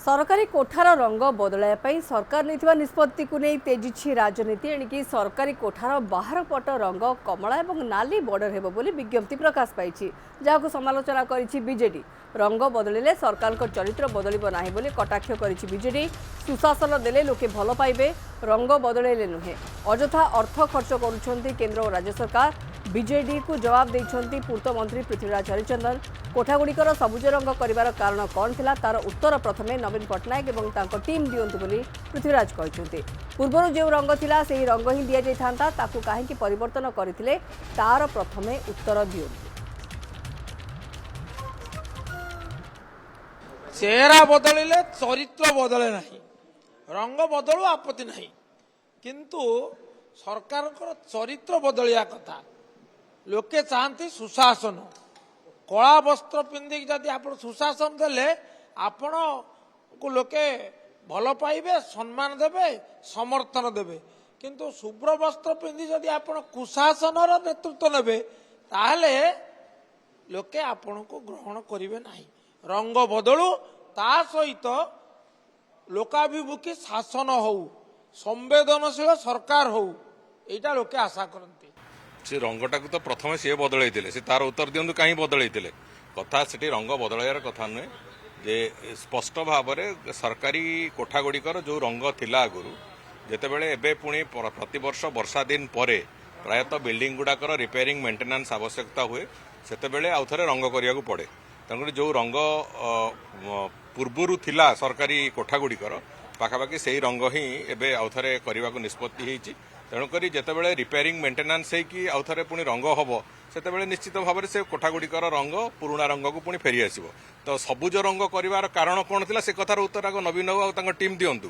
सरकारी कोठार रंग बदलाइवाई सरकार नहीं निष्पत्ति को नहीं तेजी राजनीति एणिकी सरकारी कोठार बाहर पट रंग कमला और नाली बॉर्डर हेबो बोली विज्ञप्ति प्रकाश पाई जहां समालोचना करिछि बीजेडी। रंग बदलिले सरकार को चरित्र बदलिबो नाही बोली कटाक्ष करिछि बीजेडी। सुशासन देले लोके भल पाइबे, रंग बदलैले नुहे। अजथा अर्थ खर्च करुछंती केंद्र और राज्य सरकार। बीजेडी को जवाब देइछंती पूर्त मंत्री पृथ्वीराज हरिचंदन। कोठागुड़िकर सबुज रंग करिवार कारण कौन थिला तार उत्तर प्रथमे नवीन पट्टनायक और तांको टीम दियंतु बोली पृथ्वीराज कहते। पूर्वर जो रंग थिला सेही रंग ही दिया जाइथांता, ताकू काहेकि परिवर्तन करथिले तार प्रथमे उत्तर दियंतु। चेहरा बदलिले चरित्र बदले नहीं, रंग बदलू आपत्ति नहीं, किंतु सरकार चरित्र बदलिया कथा। लोके चाहती सुशासन। कला वस्त्र पिंधिक जदि आप सुशासन देले आपण को लोके भल पाइबे, सम्मान देबे, समर्थन देबे। किंतु शुभ्र वस्त्र पिंधि जदि आपण कुशासन नेतृत्व नेबे ताहले लोके आपण को ग्रहण करिवे नाही। रंग बदलू ता सहित लोकाभिमुखी शासन हो, संवेदनशील सरकार हो, एटा लोके आशा करते। से रंगटा को तो प्रथम सी बदलते से तार उत्तर दिंतु कहीं बदलते कथा से रंग बदलार कथा नुहे। जे स्पष्ट भाव में सरकारी कोठागुड़िकर जो रंग थिला आगुरी जितेबाला एवं पुणी प्रतिवर्ष वर्षा दिन पर प्रायतः बिल्डिंग गुड़ाकर रिपेयरिंग मेंटेनेंस आवश्यकता हुए से आउ थे रंग करने को पड़े। तेणुक जो रंग पूर्वर थिला सरकारी कोठागुड़िकर पाखापाखि से ही रंग ही एवं आउ थे करने को निष्पत्ति होती। तेणुक जितेबाला रिपेयरिंग मेंटेनेंस होगी आउ थे पुणी रंग हम से निश्चित भाव से कोठागुड़िकर रंग पुराणा रंग को पुणी फेरी आसो। तो सबुज रंग कर कारण कौन थी से कथार उत्तर आग नवीन बाबू टीम दिंतु।